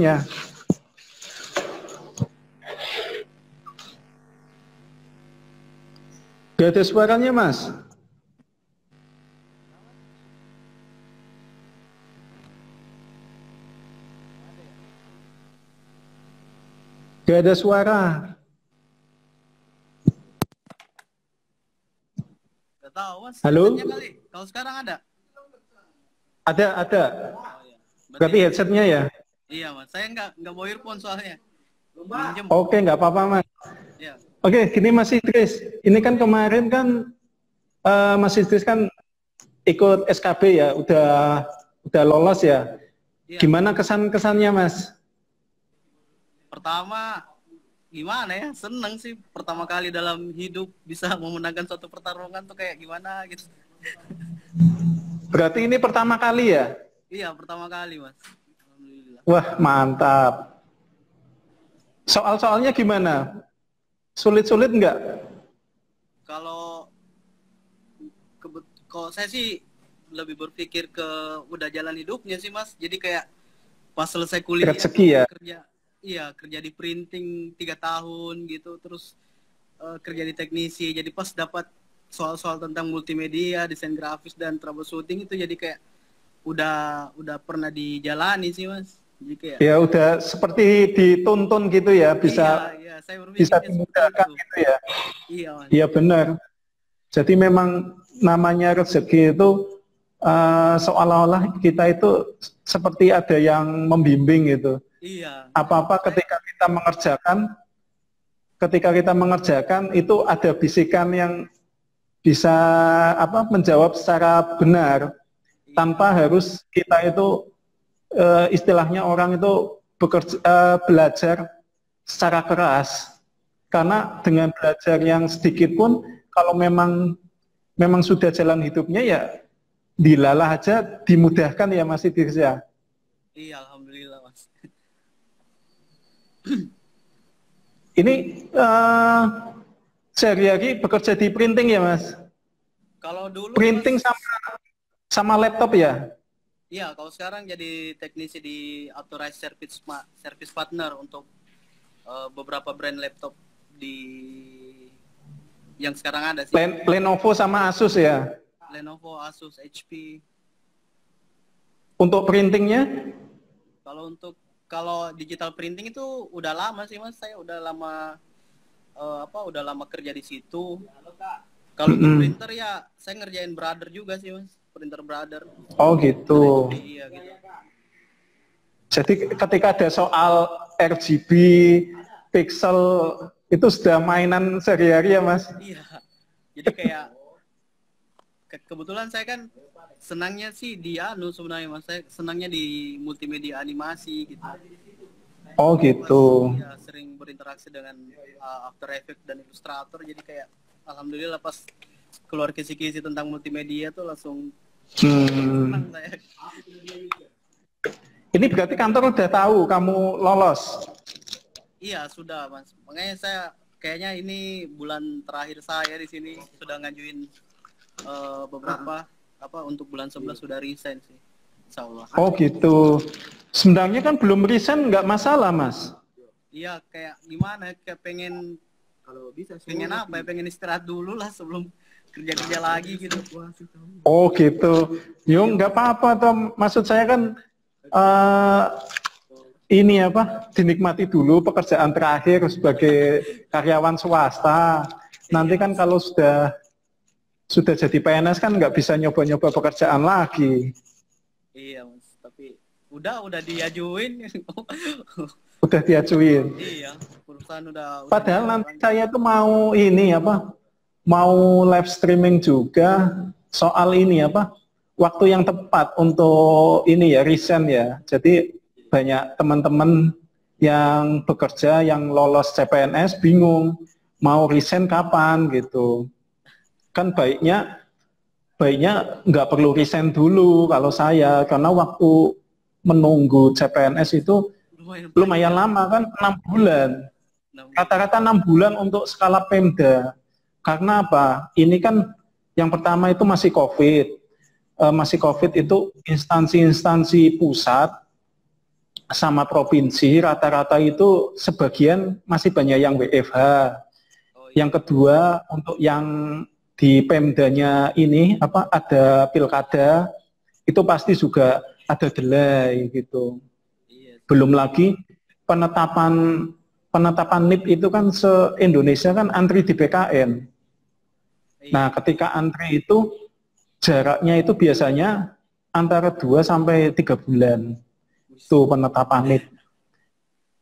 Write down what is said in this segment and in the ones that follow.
Ya, gak ada suaranya, Mas. Gak ada suara. Gak tahu, Mas. Halo? Headsetnya kali. Kalau sekarang ada? Ada. Oh iya. Berarti headsetnya ya? Iya, Mas. Saya nggak bawa earphone soalnya. Minjem. Oke, nggak apa-apa, Mas. Iya. Oke, gini Mas Idris. Ini kan kemarin kan Mas Idris kan ikut SKB ya, udah lolos ya. Iya. Gimana kesan-kesannya, Mas? Pertama, gimana ya? Seneng sih. Pertama kali dalam hidup bisa memenangkan suatu pertarungan tuh kayak gimana gitu. Berarti ini pertama kali ya? Iya, pertama kali, Mas. Alhamdulillah. Wah, mantap. Soal-soalnya gimana? Sulit-sulit nggak? Kalau kalau saya sih lebih berpikir ke udah jalan hidupnya sih, Mas. Jadi kayak pas selesai kuliah Rezeki ya? kerja di printing 3 tahun gitu, terus kerja di teknisi. Jadi pas dapat soal-soal tentang multimedia, desain grafis dan troubleshooting itu jadi kayak udah pernah dijalani sih, Mas. Jadi kayak Ya udah seperti dituntun gitu ya, iya, saya bisa berpikirnya seperti dimudahkan itu. gitu ya. Iya, Mas. Iya benar. Jadi memang namanya rezeki itu seolah-olah kita itu seperti ada yang membimbing gitu. Iya. Apa-apa ketika kita mengerjakan itu ada bisikan yang bisa menjawab secara benar tanpa harus kita itu istilahnya orang itu belajar secara keras. Karena dengan belajar yang sedikit pun kalau memang sudah jalan hidupnya ya dilalah aja dimudahkan ya Mas Idris ya. Iya, alhamdulillah, Mas. Ini sehari-hari bekerja di printing ya Mas? Kalau dulu Printing Mas, sama laptop ya? iya, kalau sekarang jadi teknisi di authorized service partner untuk beberapa brand laptop di yang sekarang ada sih. Lenovo sama Asus ya? Lenovo, Asus, HP. Untuk printingnya? Kalau digital printing itu udah lama sih, Mas. Saya udah lama udah lama kerja di situ. Kalau untuk printer ya saya ngerjain Brother juga sih, Mas. Printer Brother. Oh gitu. Iya gitu. Jadi ketika ada soal RGB, pixel, itu sudah mainan sehari-hari ya Mas? Iya. Jadi kayak kebetulan saya kan senangnya sih di sebenarnya, Mas. Saya senangnya di multimedia animasi gitu. Oh gitu. Ya, sering berinteraksi dengan After Effects dan Illustrator, jadi kayak alhamdulillah pas keluar kisi-kisi tentang multimedia tuh langsung senang saya. Ini berarti kantor udah tahu kamu lolos? Iya, sudah, Mas. Makanya saya kayaknya ini bulan terakhir saya di sini sudah ngajuin beberapa untuk bulan 11 sudah resign sih. Insyaallah. Oh gitu. Sebenarnya kan belum resign nggak masalah Mas. Iya, kayak gimana? Kayak pengen kalau bisa pengen apa ya? Pengen istirahat dulu lah sebelum kerja lagi gitu. Oh gitu. Yo nggak apa-apa toh. Maksud saya kan ini dinikmati dulu pekerjaan terakhir sebagai karyawan swasta. Nanti kan kalau sudah jadi PNS kan nggak bisa nyoba-nyoba pekerjaan lagi. Iya, Mas. Tapi udah diajuin. Udah diajuin. Iya, perusahaan udah. Padahal nanti saya tuh mau mau live streaming juga soal ini waktu yang tepat untuk ini ya resign ya. Jadi banyak teman-teman yang bekerja yang lolos CPNS bingung mau resign kapan gitu. Kan baiknya nggak perlu resign dulu kalau saya, karena waktu menunggu CPNS itu lumayan lama kan, 6 bulan. Rata-rata 6 bulan untuk skala Pemda. Karena apa? Ini kan yang pertama itu masih COVID. Masih COVID itu instansi-instansi pusat sama provinsi rata-rata itu sebagian masih banyak yang WFH. Oh iya. Yang kedua untuk yang di Pemdanya ini apa ada pilkada itu pasti juga ada delay gitu. Iya. Belum lagi penetapan penetapan NIP itu kan se-Indonesia kan antri di BKN. Nah, Iya. ketika antri itu jaraknya itu biasanya antara 2 sampai 3 bulan. Itu penetapan NIP.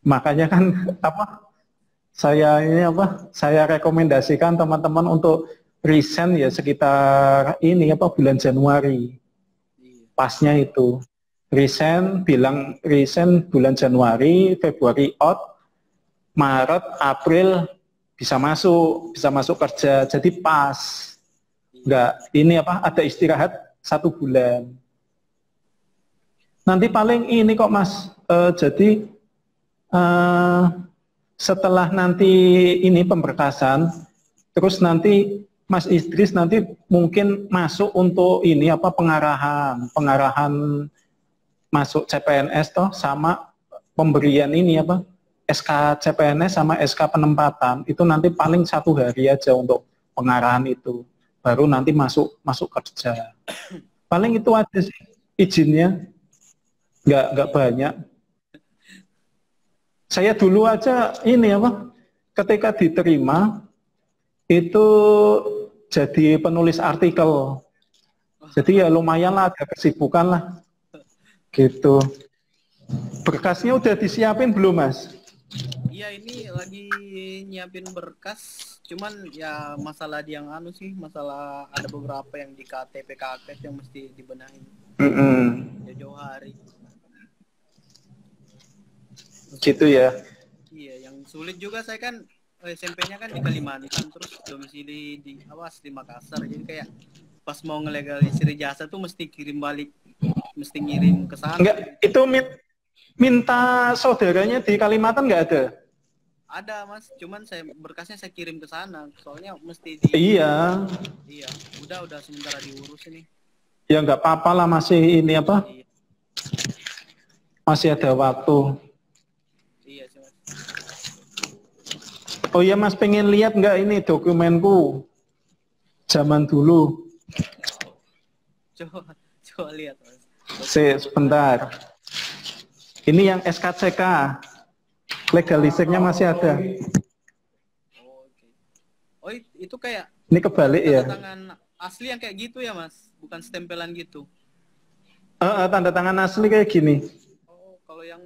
Makanya kan apa saya rekomendasikan teman-teman untuk resign ya sekitar ini apa bulan Januari. Iya. Pasnya itu bilang resign bulan Januari, Februari out, Maret, April bisa masuk kerja. Jadi pas. Enggak, ini apa ada istirahat 1 bulan. Nanti paling ini kok Mas, jadi setelah nanti ini pemberkasan, terus nanti Mas Idris nanti mungkin masuk untuk ini apa pengarahan masuk CPNS toh sama pemberian ini apa SK CPNS sama SK penempatan itu nanti paling 1 hari aja untuk pengarahan itu, baru nanti masuk kerja. Paling itu aja sih izinnya, nggak banyak. Saya dulu aja ini apa, ketika diterima itu jadi penulis artikel. Jadi ya lumayan lah, ada kesibukan lah. Gitu. Berkasnya udah disiapin belum, Mas? Iya, ini lagi nyiapin berkas, cuman ya masalah di yang anu sih, masalah ada beberapa yang di KTP KKS yang mesti dibenahin jauh hari. Gitu ya. Iya, yang sulit juga saya kan SMP-nya kan di Kalimantan, terus domisili di awas di Makassar, jadi kayak pas mau ngelegalisir ijazah tuh mesti kirim balik, mesti ngirim ke sana. Enggak, itu minta saudaranya di Kalimantan nggak ada? Ada Mas, cuman berkasnya saya kirim ke sana, soalnya mesti Iya. Iya, udah sementara diurus ini. Ya nggak apa-apa lah, masih ini apa? Iya. Masih ada waktu. Iya sih Mas. Oh iya Mas, pengen lihat nggak ini dokumenku zaman dulu? Coba lihat Mas. Sebentar. Ini yang SKCK. Legalisirnya masih ada. Oh, okay. Oh itu kayak ini kebalik ya. Tanda tangan asli yang kayak gitu ya Mas, bukan stempelan gitu. Tanda tangan asli kayak gini. Oh, kalau yang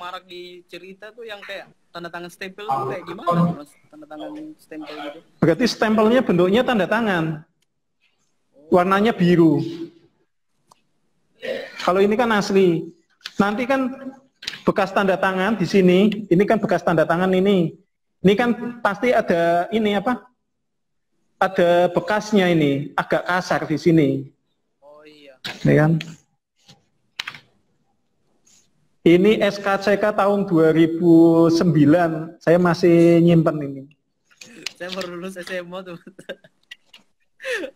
marak di cerita tuh yang kayak tanda tangan stempel tuh kayak gimana Mas? Tanda tangan stempel gitu. Berarti stempelnya bentuknya tanda tangan. Warnanya biru. Kalau ini kan asli. Nanti kan bekas tanda tangan di sini, ini kan bekas tanda tangan ini. Ini kan pasti ada ini apa? Ada bekasnya ini, agak kasar di sini. Oh iya. Ini kan. Ini SKCK tahun 2009. Saya masih nyimpen ini. Saya baru lulus SMA tuh.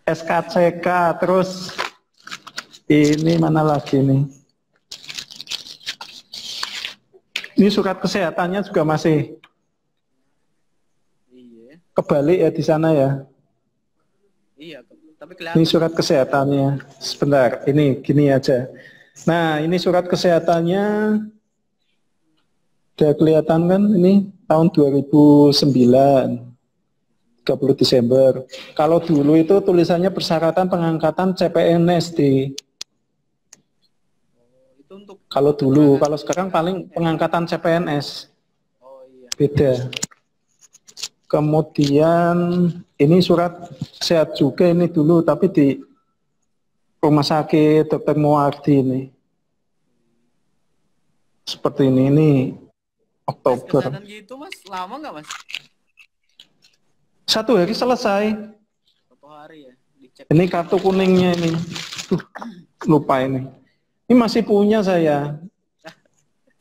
SKCK terus ini mana lagi nih? Ini surat kesehatannya juga masih kebalik ya di sana ya. Iya, tapi kelihatan. Ini surat kesehatannya. Sebentar, ini gini aja. Nah, ini surat kesehatannya udah kelihatan kan ini tahun 2009. 30 Desember. Kalau dulu itu tulisannya persyaratan pengangkatan CPNS di. Itu untuk Kalau dulu, kalau sekarang paling pengangkatan CPNS. Oh iya. Beda. Kemudian ini surat sehat juga ini dulu, tapi di Rumah Sakit Dr. Muardi ini. Seperti ini Oktober. Kesehatan gitu Mas, lama nggak Mas? 1 hari selesai. 1 hari ya, dicek. Ini kartu kuningnya ini. Lupa ini. Ini masih punya saya.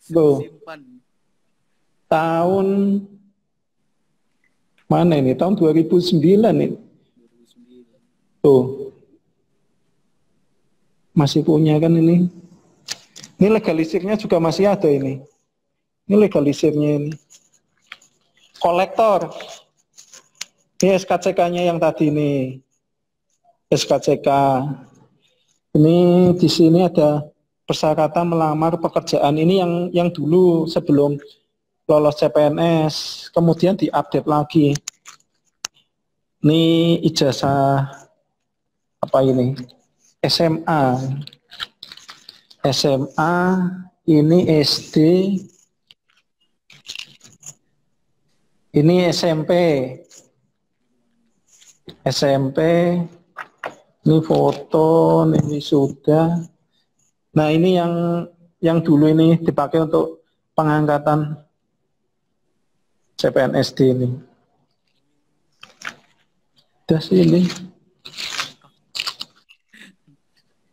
Tuh. Simpan. Tahun mana ini? Tahun 2009 ini. 2009. Tuh. Masih punya kan ini. Ini legalisirnya juga masih ada ini. Ini legalisirnya ini. Kolektor. Ini SKCK-nya yang tadi ini. SKCK. Ini di sini ada persyaratan melamar pekerjaan. Ini yang dulu sebelum lolos CPNS, kemudian diupdate lagi. Ini ijazah apa ini? SMA. SMA ini SD. Ini SMP. SMP. Ini foto, ini sudah. Nah, ini yang dulu ini dipakai untuk pengangkatan CPNSD ini. Das ini.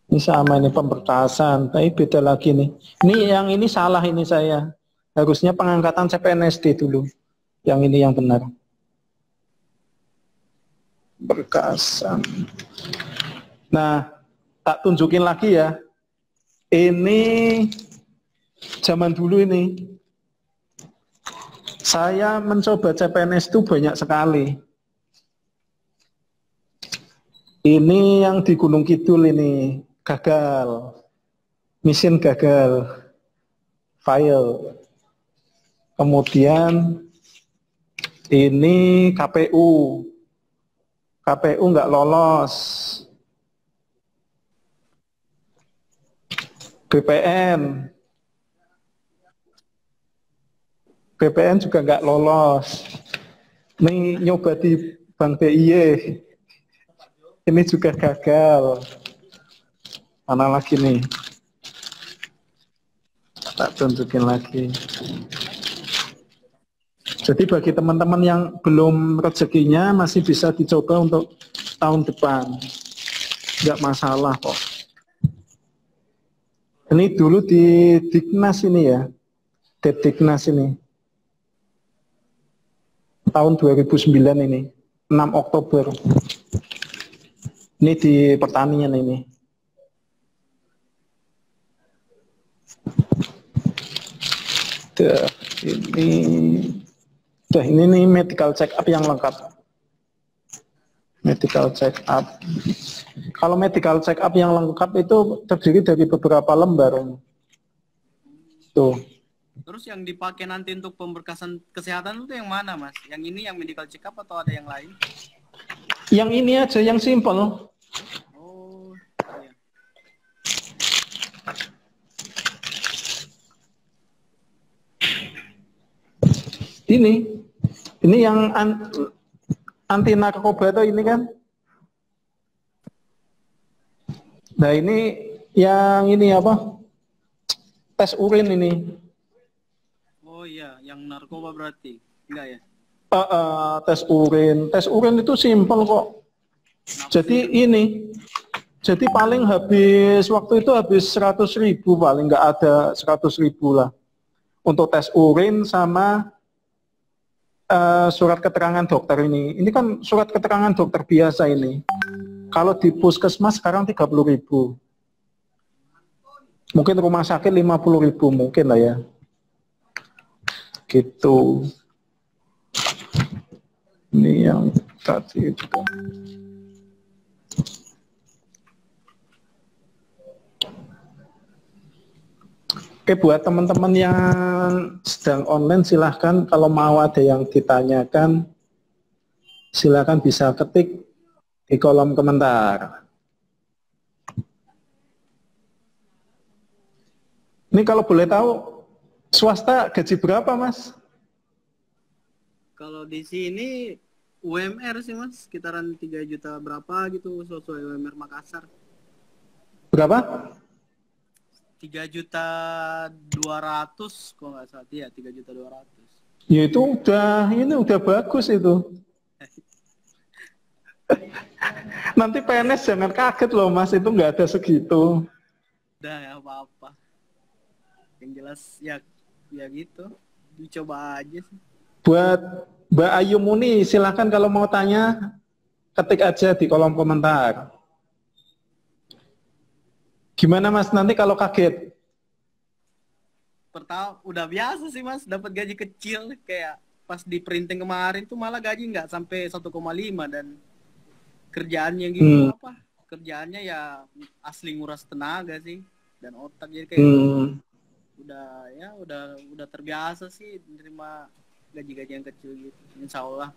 Ini sama ini pemberkasan, tapi beda lagi nih. Ini yang ini salah ini saya. Harusnya pengangkatan CPNSD dulu. Yang ini yang benar. Berkasan. Nah, tak tunjukin lagi ya. Ini zaman dulu ini. Saya mencoba CPNS itu banyak sekali. Ini yang di Gunung Kidul ini gagal. Mesin gagal. File. Kemudian ini KPU. KPU nggak lolos. BPN. BPN juga nggak lolos. Ini nyoba di Bank DIY. Ini juga gagal. Mana lagi nih? Tak tunjukin lagi. Jadi bagi teman-teman yang belum rezekinya masih bisa dicoba untuk tahun depan. Nggak masalah kok. Ini dulu di Diknas ini ya. Diknas ini. Tahun 2009 ini. 6 Oktober. Ini di pertanian ini. Ini nih medical check up yang lengkap. Medical check up. Kalau medical check up yang lengkap itu terdiri dari beberapa lembar. Tuh. Terus yang dipakai nanti untuk pemberkasan kesehatan itu yang mana, Mas? Yang ini yang medical check up atau ada yang lain? Yang ini aja, yang simple. Oh, iya. Ini yang anti narkoba itu ini kan. Nah ini yang ini apa? Tes urin ini. Oh iya, yang narkoba berarti. Enggak ya? Tes urin. Tes urin itu simpel kok. Jadi ini. Jadi paling habis waktu itu habis 100.000 paling, nggak ada 100.000 lah. Untuk tes urin sama surat keterangan dokter ini. Ini kan surat keterangan dokter biasa ini. Kalau di puskesmas sekarang 30.000. Mungkin rumah sakit 50.000 mungkin lah ya. Gitu. Ini yang tadi itu. Oke, buat teman-teman yang sedang online silahkan kalau mau ada yang ditanyakan silahkan bisa ketik di kolom komentar. Ini kalau boleh tahu swasta gaji berapa, Mas? Kalau di sini UMR sih, Mas, sekitaran 3 juta berapa gitu sesuai UMR Makassar. Berapa? 3.200.000 kalau nggak salah, ya 3.200.000. Ya itu ini udah bagus itu. Nanti PNS jangan kaget loh Mas, itu nggak ada segitu. Udah ya apa-apa. Yang jelas ya gitu, dicoba aja sih. Buat Mbak Ayu Muni, silahkan kalau mau tanya ketik aja di kolom komentar. Gimana Mas nanti kalau kaget? pertama udah biasa sih Mas, dapat gaji kecil. Kayak pas di printing kemarin tuh malah gaji nggak sampai 1,5, dan kerjaannya gitu Hmm. apa? Kerjaannya ya asli nguras tenaga sih dan otak, jadi kayak Hmm. udah terbiasa sih menerima gaji-gaji yang kecil gitu. Insya Allah.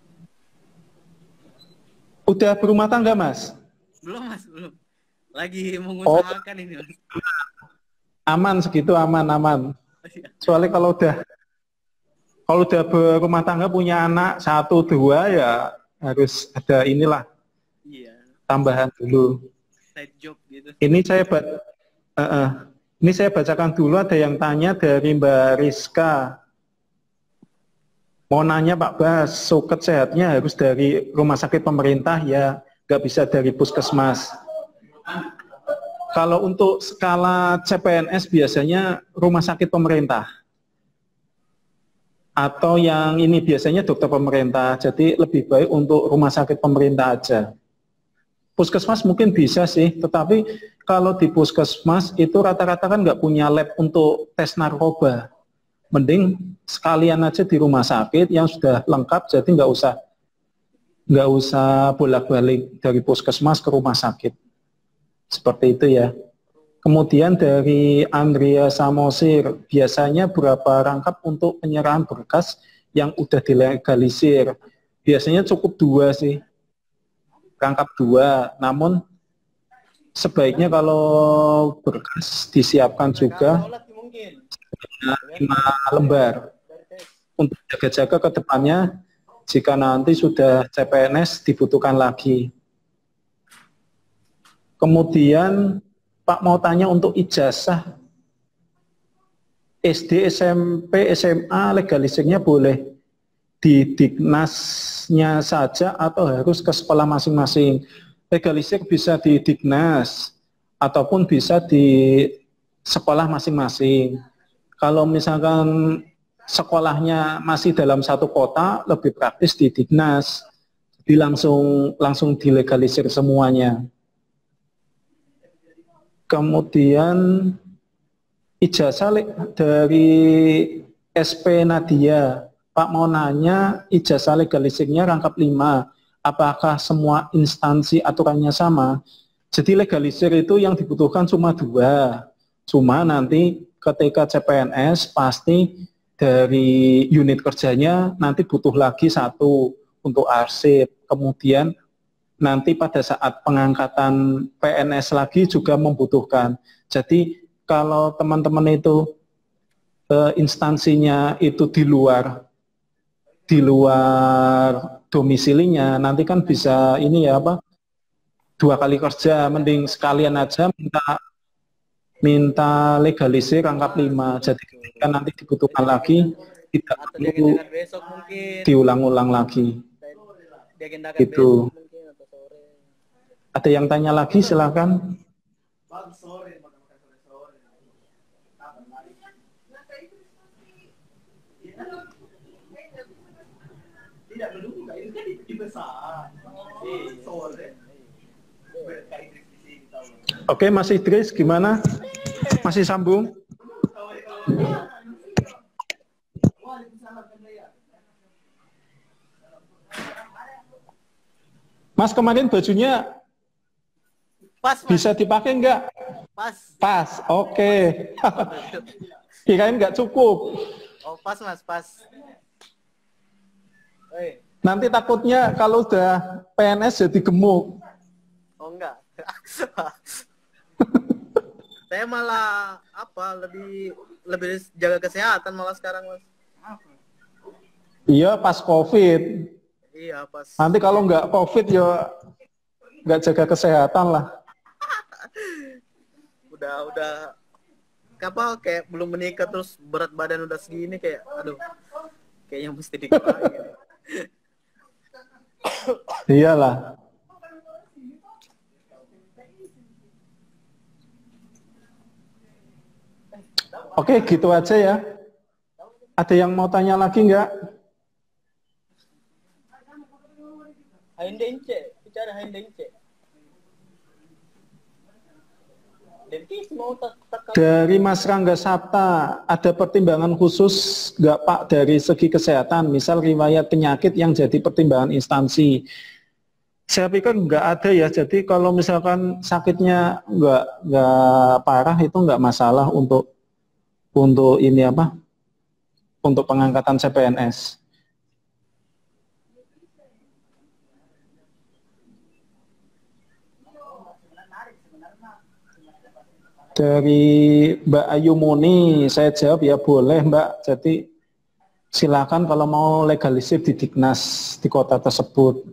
Udah berumah tangga, Mas? Belum Mas, belum. Lagi Oh, mengusahakan ini Mas. aman segitu, aman, aman. Soalnya kalau udah berumah tangga punya anak satu dua ya harus ada inilah Iya, tambahan dulu. side job gitu. Ini saya eh, eh. Ini saya bacakan dulu, ada yang tanya dari Mbak Rizka. Mau nanya Pak Bas, suket sehatnya harus dari rumah sakit pemerintah ya, nggak bisa dari puskesmas. Kalau untuk skala CPNS biasanya rumah sakit pemerintah. Atau yang ini biasanya dokter pemerintah, jadi lebih baik untuk rumah sakit pemerintah aja. Puskesmas mungkin bisa sih, tetapi kalau di puskesmas itu rata-rata kan nggak punya lab untuk tes narkoba. Mending sekalian aja di rumah sakit yang sudah lengkap, jadi nggak usah bolak-balik dari puskesmas ke rumah sakit. Seperti itu ya. Kemudian dari Andrea Samosir, biasanya berapa rangkap untuk penyerahan berkas yang udah dilegalisir? Biasanya cukup 2 sih, rangkap 2. Namun sebaiknya kalau berkas disiapkan juga 5 lembar untuk jaga-jaga ke depannya jika nanti sudah CPNS dibutuhkan lagi. Kemudian Pak mau tanya untuk ijazah SD, SMP, SMA legalisirnya boleh di Dignasnya saja atau harus ke sekolah masing-masing? Legalisir bisa di Dignas ataupun bisa di sekolah masing-masing. Kalau misalkan sekolahnya masih dalam satu kota, lebih praktis di Dignas. Jadi langsung dilegalisir semuanya. Kemudian ijazah dari SP Nadia, Pak mau nanya ijazah legalisirnya rangkap 5, apakah semua instansi aturannya sama? Jadi legalisir itu yang dibutuhkan cuma 2, cuma nanti ketika CPNS pasti dari unit kerjanya nanti butuh lagi 1 untuk arsip, kemudian nanti pada saat pengangkatan PNS lagi juga membutuhkan. Jadi kalau teman-teman itu instansinya itu di luar domisilinya, nanti kan bisa ini ya apa 2 kali kerja, mending sekalian aja minta legalisir rangkap 5. Jadi ketika nanti dibutuhkan lagi tidak Atau perlu diagendakan besok mungkin. diulang-ulang lagi. Diagendakan besok Gitu. mungkin atau sore. Ada yang tanya lagi silakan. Oke, Mas Idris gimana? Masih sambung? Mas kemarin bajunya Pas, Mas. bisa dipakai enggak? Pas. Pas, oke. Kirain enggak cukup. Oh, pas, Mas, pas. Nanti takutnya kalau udah PNS jadi gemuk. Oh, enggak. Saya malah lebih jaga kesehatan malah sekarang, Mas. Iya, pas COVID. Iya, pas. Nanti kalau nggak COVID ya nggak jaga kesehatan lah. Udah kayak belum menikah terus berat badan udah segini, kayak aduh, kayaknya mesti dikurangi. Iyalah. Oke, gitu aja ya. Ada yang mau tanya lagi nggak? Haindengce, bicara Haindengce. Dari Mas Rangga Sapta, ada pertimbangan khusus nggak Pak dari segi kesehatan, misal riwayat penyakit yang jadi pertimbangan instansi? Saya pikir nggak ada ya. Jadi kalau misalkan sakitnya nggak parah itu nggak masalah untuk ini apa? Untuk pengangkatan CPNS. Dari Mbak Ayu Muni, saya jawab ya boleh Mbak. Jadi silakan kalau mau legalisir di Dignas di kota tersebut.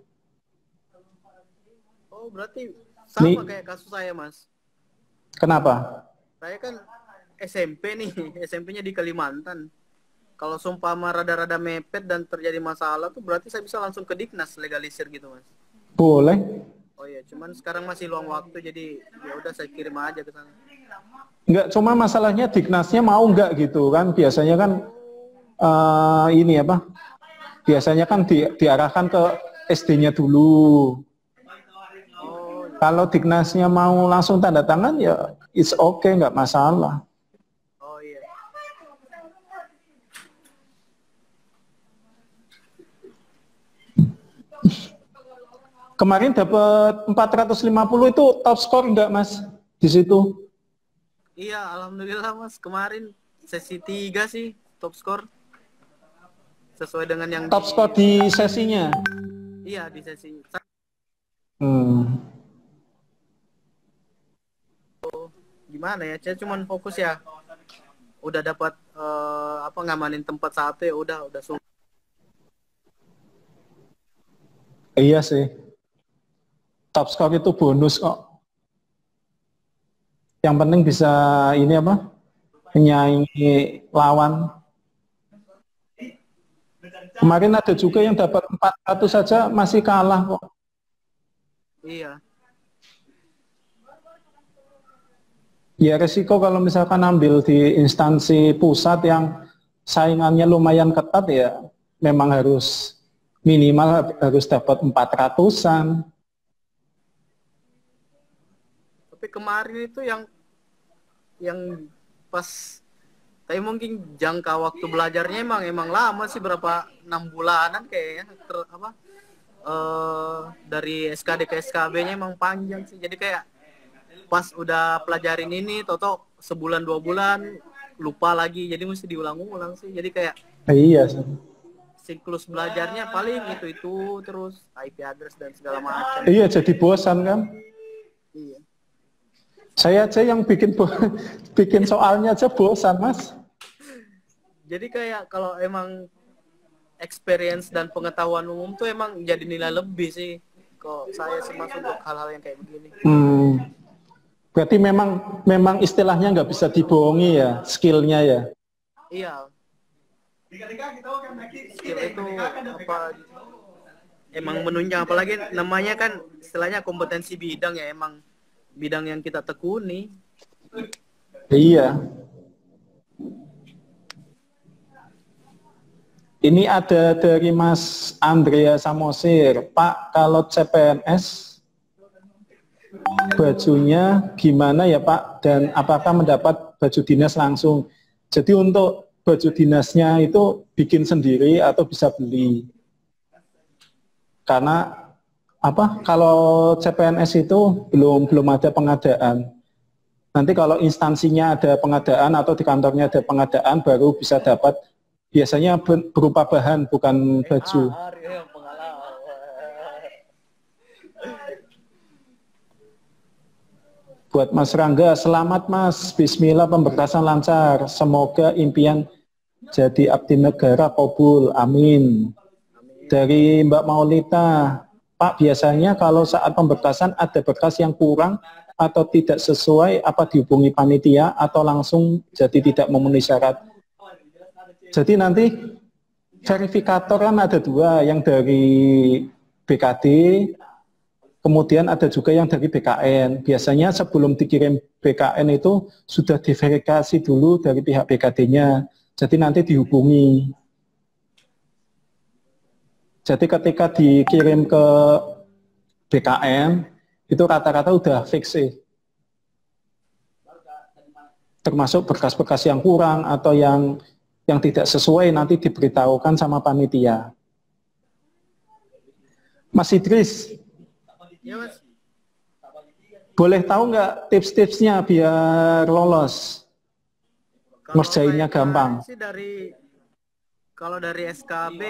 Oh, berarti sama kayak kasus saya, Mas. Kenapa? Saya kan SMP nih, SMP-nya di Kalimantan. Kalau sumpama rada-rada mepet dan terjadi masalah tuh berarti saya bisa langsung ke Dignas legalisir gitu, Mas. Boleh. Oh iya, cuman sekarang masih luang waktu jadi ya udah saya kirim aja ke sana. Enggak, cuma masalahnya Dignasnya mau enggak gitu kan. Biasanya kan ini apa? Biasanya kan diarahkan ke SD-nya dulu. Kalau Dignasnya mau langsung tanda tangan ya it's okay, nggak masalah. Oh iya. Kemarin dapat 450 itu top score enggak Mas di situ? Iya, alhamdulillah Mas. Kemarin sesi 3 sih top score. Sesuai dengan yang top score di sesinya. Iya, di sesi. Gimana ya? Saya cuman fokus ya. Udah dapat apa ngamanin tempat satu ya udah Iya sih. Top score itu bonus kok. Yang penting bisa ini apa? Menyaingi lawan. Kemarin ada juga yang dapat 400 saja masih kalah kok. Iya. Ya resiko kalau misalkan ambil di instansi pusat yang saingannya lumayan ketat ya memang harus minimal harus dapat 400-an. Tapi kemarin itu yang pas tapi mungkin jangka waktu belajarnya emang lama sih berapa 6 bulanan kayaknya dari SKD ke SKB-nya emang panjang sih. Jadi kayak pas udah pelajarin ini toto sebulan 2 bulan lupa lagi. Jadi mesti diulang-ulang sih. Jadi kayak iya sih. Siklus belajarnya paling itu terus IP address dan segala macam. Iya jadi bosan kan? Iya. Saya aja yang bikin soalnya aja bosan Mas. Jadi kayak kalau emang experience dan pengetahuan umum tuh emang jadi nilai lebih sih. Kok saya sih Mas untuk hal-hal yang kayak begini. Berarti memang istilahnya nggak bisa dibohongi ya skillnya ya. Iya. Skill itu apa? Emang menunjang apalagi namanya kan istilahnya kompetensi bidang ya emang bidang yang kita tekuni. Iya. Ini ada dari Mas Andrea Samosir. Pak, kalau CPNS bajunya gimana ya Pak? Dan apakah mendapat baju dinas langsung? Jadi untuk baju dinasnya itu bikin sendiri atau bisa beli? Karena apa? Kalau CPNS itu belum ada pengadaan. Nanti kalau instansinya ada pengadaan atau di kantornya ada pengadaan baru bisa dapat. Biasanya berupa bahan, bukan baju. Buat Mas Rangga, selamat Mas. Bismillah pemberkasan lancar. Semoga impian jadi abdi negara kabul. Amin. Dari Mbak Maulita, Pak biasanya kalau saat pemberkasan ada berkas yang kurang atau tidak sesuai, apa dihubungi panitia atau langsung jadi tidak memenuhi syarat? Jadi nanti verifikator kan ada 2, yang dari BKD, kemudian ada juga yang dari BKN. Biasanya sebelum dikirim BKN itu sudah diverifikasi dulu dari pihak BKD-nya. Jadi nanti dihubungi. Jadi ketika dikirim ke BKN, itu rata-rata udah fix sih. termasuk berkas-berkas yang kurang atau yang tidak sesuai nanti diberitahukan sama panitia. Mas Idris, Ya, Mas. boleh tahu nggak tips-tipsnya biar lolos? Kalau Ngerjainnya gampang. sih kalau dari SKB,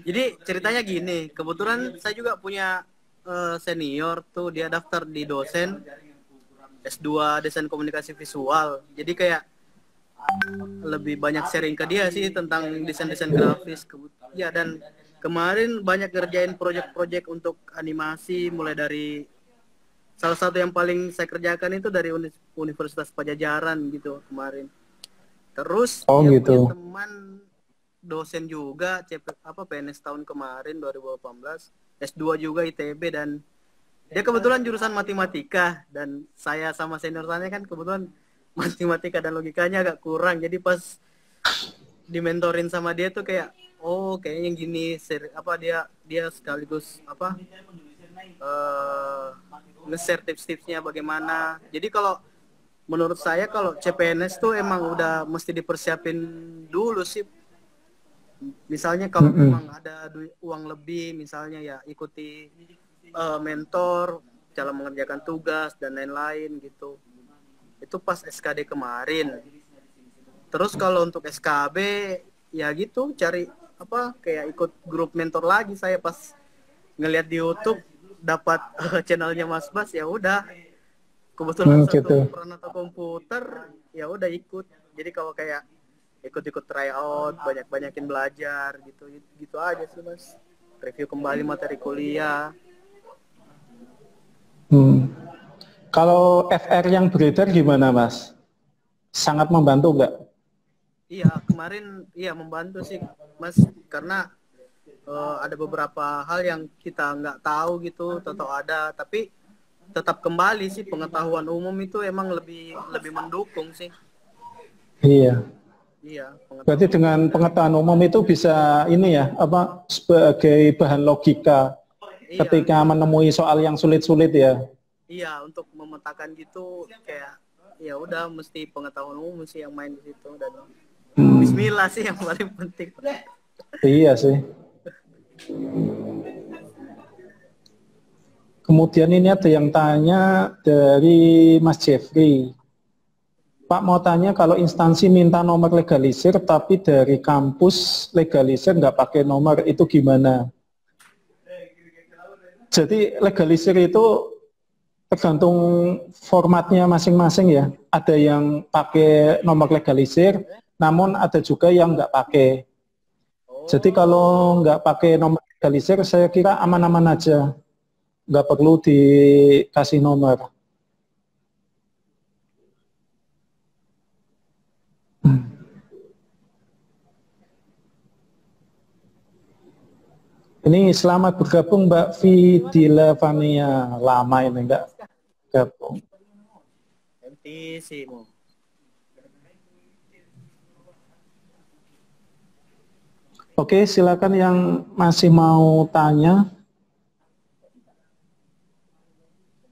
jadi ceritanya gini, kebetulan saya juga punya senior tuh, dia daftar di dosen S2 Desain Komunikasi Visual. Jadi kayak lebih banyak sharing ke dia sih tentang desain-desain grafis. Ya, dan kemarin banyak ngerjain project-project untuk animasi, mulai dari salah satu yang paling saya kerjakan itu dari Universitas Pajajaran gitu kemarin. Terus Oh dia punya gitu. teman dosen juga PNS tahun kemarin 2018, S2 juga ITB, dan dia kebetulan jurusan matematika, dan saya sama senior saya kan kebetulan matematika dan logikanya agak kurang. Jadi pas dimentorin sama dia tuh kayak, oh kayaknya gini, dia sekaligus nge-share tips-tipsnya bagaimana. Jadi kalau menurut saya kalau CPNS tuh emang udah mesti dipersiapin dulu sih. Misalnya kalau memang ada uang lebih, misalnya ya ikuti mentor, cara mengerjakan tugas dan lain-lain gitu. Itu pas SKD kemarin. Terus kalau untuk SKB ya gitu, cari kayak ikut grup mentor lagi. Saya pas ngeliat di YouTube dapat channelnya Mas Bas, ya udah, kebetulan satu Gitu. peran atau komputer, ya udah ikut. Jadi kalau kayak ikut-ikut tryout, banyak-banyakin belajar gitu, gitu aja sih Mas. Review kembali materi kuliah. Kalau FR yang beredar gimana Mas? Sangat membantu nggak? Iya, kemarin iya membantu sih Mas, karena ada beberapa hal yang kita nggak tahu gitu, atau ada, tapi tetap kembali sih, pengetahuan umum itu emang lebih mendukung sih. Iya. Iya, Berarti pengetahuan umum dengan dan pengetahuan umum itu bisa ini ya, sebagai bahan logika iya, ketika menemui soal yang sulit-sulit ya. iya, untuk memetakan gitu kayak ya udah, mesti pengetahuan umum sih yang main di situ, dan Bismillah sih yang paling penting. Iya sih. Kemudian ini ada yang tanya dari Mas Jeffrey. Pak mau tanya, kalau instansi minta nomor legalisir tapi dari kampus legalisir nggak pakai nomor, itu gimana? Jadi legalisir itu tergantung formatnya masing-masing ya. Ada yang pakai nomor legalisir, namun ada juga yang nggak pakai. Jadi kalau nggak pakai nomor legalisir, saya kira aman-aman aja. Nggak perlu dikasih nomor. Ini selamat bergabung Mbak Vidila Fania. Lama ini enggak gabung. MTC mau. Oke, silakan yang masih mau tanya.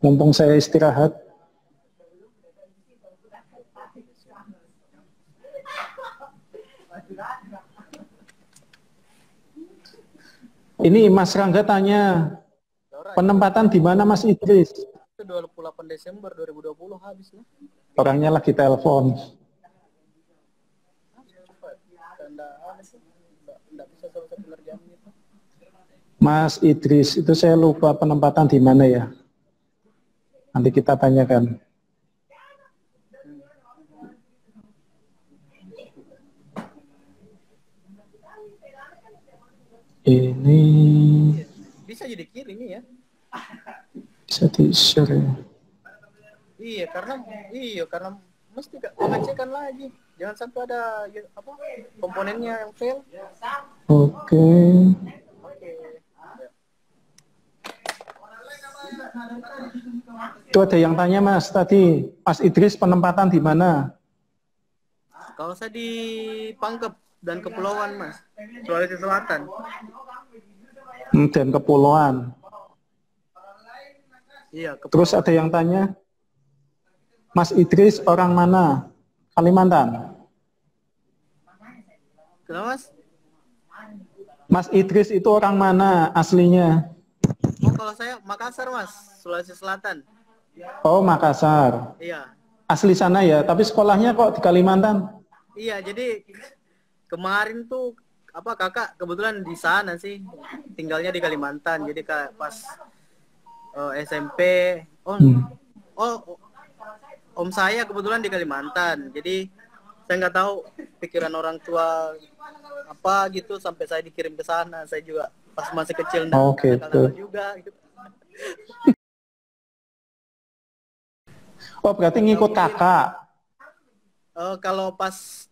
Mumpung saya istirahat. Ini Mas Rangga tanya, penempatan di mana Mas Idris? Itu 28 Desember 2020 habis lah. Orangnya lagi telepon. Mas Idris, itu saya lupa penempatan di mana ya. Nanti kita tanyakan. Ini bisa jadi kiri ini ya. Bisa di-share ya. Iya, karena mesti pengecekan lagi. Jangan sampai ada komponennya yang fail. Oke. Itu ada yang tanya Mas tadi, Mas Idris penempatan di mana? Kalau saya di Pangkep dan Kepulauan Mas, Sulawesi Selatan. Dan Kepulauan. Iya, Kepulauan. Terus ada yang tanya? Mas Idris orang mana? Kalimantan. Kenapa Mas? Mas Idris itu orang mana aslinya? Oh kalau saya Makassar Mas, Sulawesi Selatan. Oh, Makassar. Iya. Asli sana ya, tapi sekolahnya kok di Kalimantan? Iya, jadi kemarin tuh apa kakak kebetulan di sana sih, tinggalnya di Kalimantan. Jadi pas SMP, oh om saya kebetulan di Kalimantan. Jadi saya nggak tahu pikiran orang tua apa gitu sampai saya dikirim ke sana. Saya juga pas masih kecil Oh gitu. juga gitu. Oh berarti ngikut kakak. Kalau pas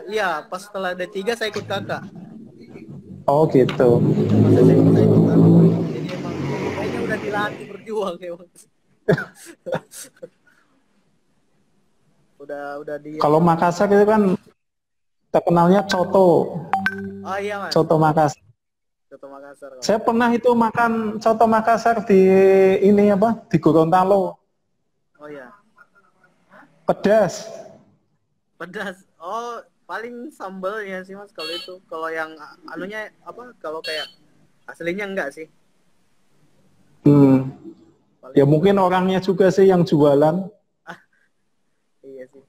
iya pas setelah D3 saya ikut kakak. Oh gitu. Pas SMP saya ikut kakak. Jadi emang kayaknya udah dilatih berjuang ya. udah di. Kalau Makassar itu kan terkenalnya coto. Oh iya Mas. Coto Makassar. Coto Makassar. Saya pernah itu makan coto Makassar di ini apa? Di Gorontalo. Oh iya. Pedas. Pedas. Oh, paling sambalnya sih Mas kalau itu. Kalau yang anunya apa? Kalau kayak aslinya enggak sih. Ya mungkin orangnya juga sih yang jualan. Iya sih.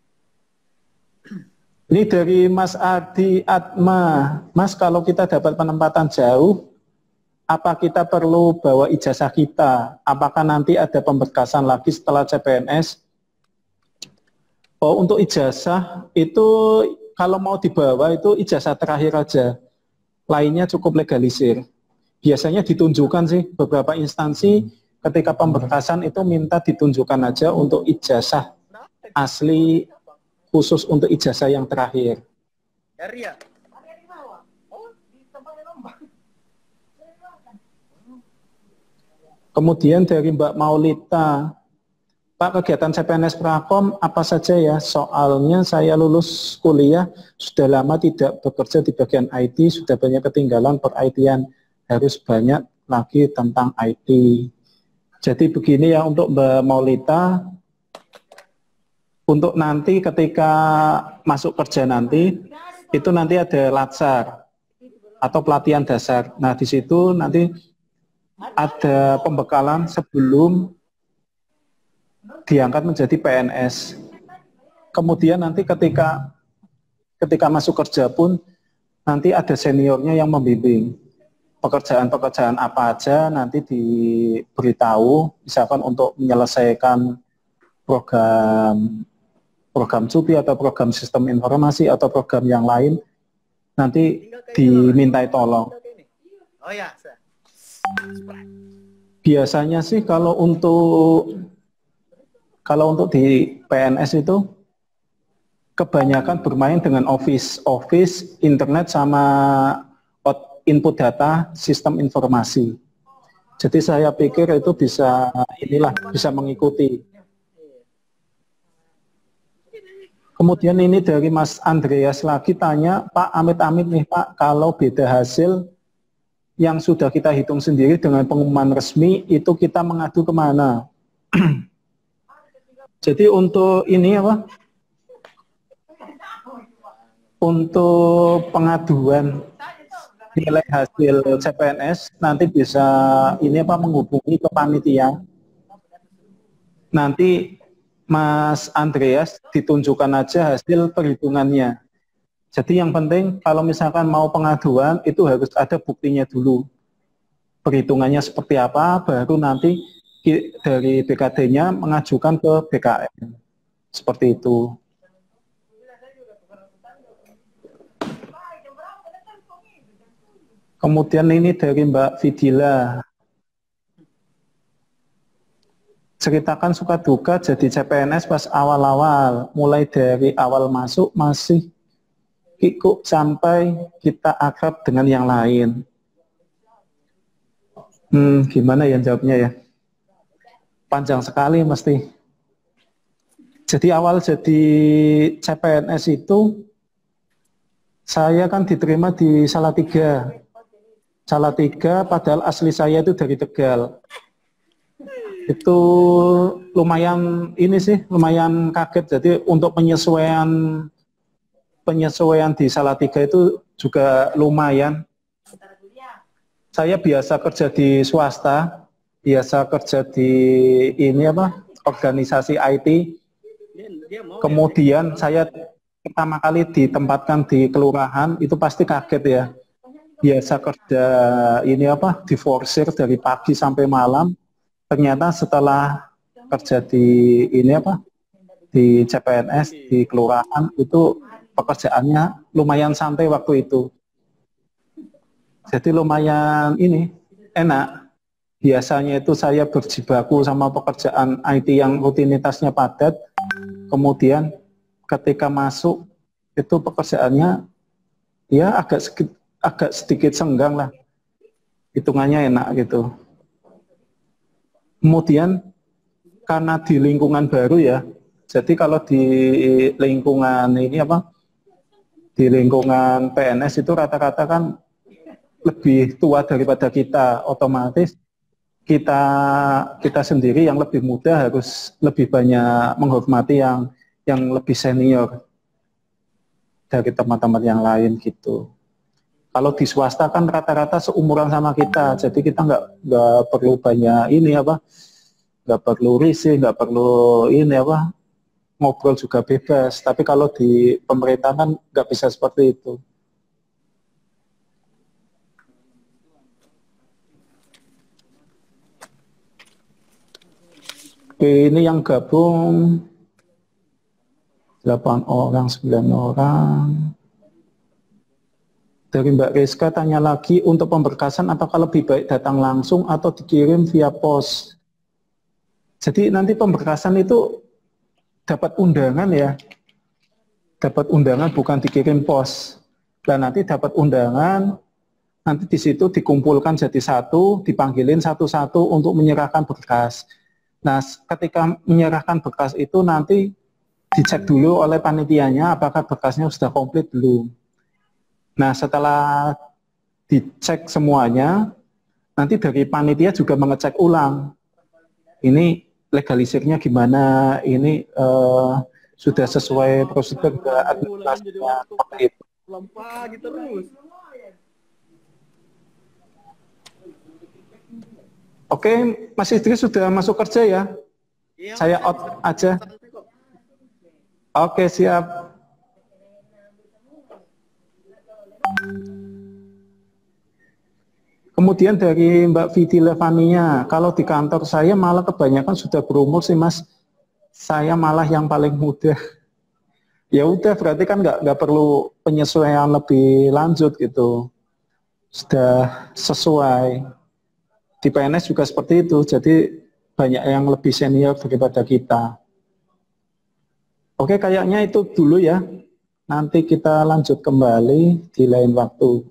Ini dari Mas Adi Atma. Mas, kalau kita dapat penempatan jauh, apa kita perlu bawa ijazah kita? Apakah nanti ada pemberkasan lagi setelah CPNS? Oh, untuk ijazah itu kalau mau dibawa itu ijazah terakhir aja. Lainnya cukup legalisir. Biasanya ditunjukkan sih beberapa instansi ketika pemberkasan itu minta ditunjukkan aja untuk ijazah asli khusus untuk ijazah yang terakhir. Kemudian dari Mbak Maulita, Pak, kegiatan CPNS Prakom apa saja ya? Soalnya saya lulus kuliah, sudah lama tidak bekerja di bagian IT, sudah banyak ketinggalan per-IT-an, harus banyak lagi tentang IT. Jadi begini ya untuk Mbak Maulita, untuk nanti ketika masuk kerja nanti, itu nanti ada latsar atau pelatihan dasar. Nah di situ nanti ada pembekalan sebelum diangkat menjadi PNS. Kemudian nanti ketika masuk kerja pun nanti ada seniornya yang membimbing. Pekerjaan-pekerjaan apa aja nanti diberitahu, misalkan untuk menyelesaikan program CUPI atau program sistem informasi atau program yang lain, nanti dimintai tolong. Oh ya. Biasanya sih kalau untuk di PNS itu kebanyakan bermain dengan office, internet sama input data, sistem informasi. Jadi saya pikir itu bisa mengikuti. Kemudian ini dari Mas Andreas lagi tanya, Pak, amit-amit nih Pak, kalau beda hasil yang sudah kita hitung sendiri dengan pengumuman resmi, itu kita mengadu kemana? Jadi untuk ini apa? Untuk pengaduan nilai hasil CPNS nanti bisa menghubungi ke panitia. Nanti Mas Andreas ditunjukkan aja hasil perhitungannya. Jadi yang penting kalau misalkan mau pengaduan itu harus ada buktinya dulu. Perhitungannya seperti apa, baru nanti dari BKD-nya mengajukan ke BKN. Seperti itu. Kemudian ini dari Mbak Vidila. Ceritakan suka duka jadi CPNS pas awal-awal. Mulai dari awal masuk masih kikuk sampai kita akrab dengan yang lain. Gimana ya jawabnya ya? Panjang sekali mesti. Jadi awal jadi CPNS itu saya kan diterima di Salatiga. Salatiga padahal asli saya itu dari Tegal. Itu lumayan ini sih, lumayan kaget. Jadi untuk penyesuaian di Salatiga itu juga lumayan. Saya biasa kerja di swasta, biasa kerja di ini apa, organisasi IT. Kemudian saya pertama kali ditempatkan di kelurahan, itu pasti kaget ya. Biasa kerja ini apa, diforsir dari pagi sampai malam. Ternyata setelah kerja di ini apa, di CPNS, di kelurahan, itu pekerjaannya lumayan santai waktu itu. Jadi lumayan ini enak. Biasanya itu saya berjibaku sama pekerjaan IT yang rutinitasnya padat. Kemudian ketika masuk itu pekerjaannya ya agak sedikit senggang lah. Hitungannya enak gitu. Kemudian karena di lingkungan baru ya. Jadi kalau di lingkungan ini apa? Di lingkungan PNS itu rata-rata kan lebih tua daripada kita, otomatis kita sendiri yang lebih muda harus lebih banyak menghormati yang lebih senior dari teman-teman yang lain gitu. Kalau di swasta kan rata-rata seumuran sama kita, jadi kita nggak perlu banyak ini apa, nggak perlu risih, nggak perlu ini apa, ngobrol juga bebas. Tapi kalau di pemerintah kan nggak bisa seperti itu. Ini yang gabung 8 orang, 9 orang. Dari Mbak Rizka tanya lagi, untuk pemberkasan apakah lebih baik datang langsung atau dikirim via pos? Jadi nanti pemberkasan itu dapat undangan ya. Dapat undangan bukan dikirim pos. Dan nanti dapat undangan, nanti di situ dikumpulkan jadi satu, dipanggilin satu-satu untuk menyerahkan berkas. Nah, ketika menyerahkan berkas itu nanti dicek dulu oleh panitianya apakah berkasnya sudah komplit belum. Nah, setelah dicek semuanya, nanti dari panitia juga mengecek ulang. Ini legalisirnya gimana, ini sudah sesuai prosedur administrasinya seperti itu. Lempagi terus. Oke, Mas Idris sudah masuk kerja ya? Iya, Saya out aja. Oke, siap. Kemudian dari Mbak Vidi Levania, kalau di kantor saya malah kebanyakan sudah berumur sih Mas. Saya malah yang paling muda. Ya udah, berarti kan nggak perlu penyesuaian lebih lanjut gitu. Sudah sesuai. Di PNS juga seperti itu, jadi banyak yang lebih senior daripada kita. Oke, kayaknya itu dulu ya. Nanti kita lanjut kembali di lain waktu.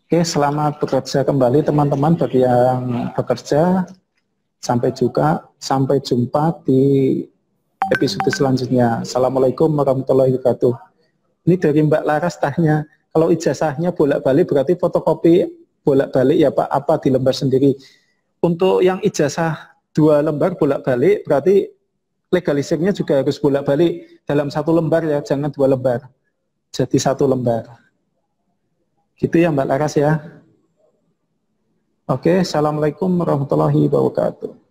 Oke, selamat bekerja kembali teman-teman bagi yang bekerja. Sampai jumpa di episode selanjutnya. Assalamualaikum warahmatullahi wabarakatuh. Ini dari Mbak Laras tanya, kalau ijazahnya bolak-balik berarti fotokopi bolak-balik ya Pak, apa di lembar sendiri? Untuk yang ijazah 2 lembar bolak-balik berarti legalisirnya juga harus bolak-balik dalam 1 lembar ya, jangan 2 lembar. Jadi 1 lembar. Gitu ya Mbak Laras ya. Oke, assalamualaikum warahmatullahi wabarakatuh.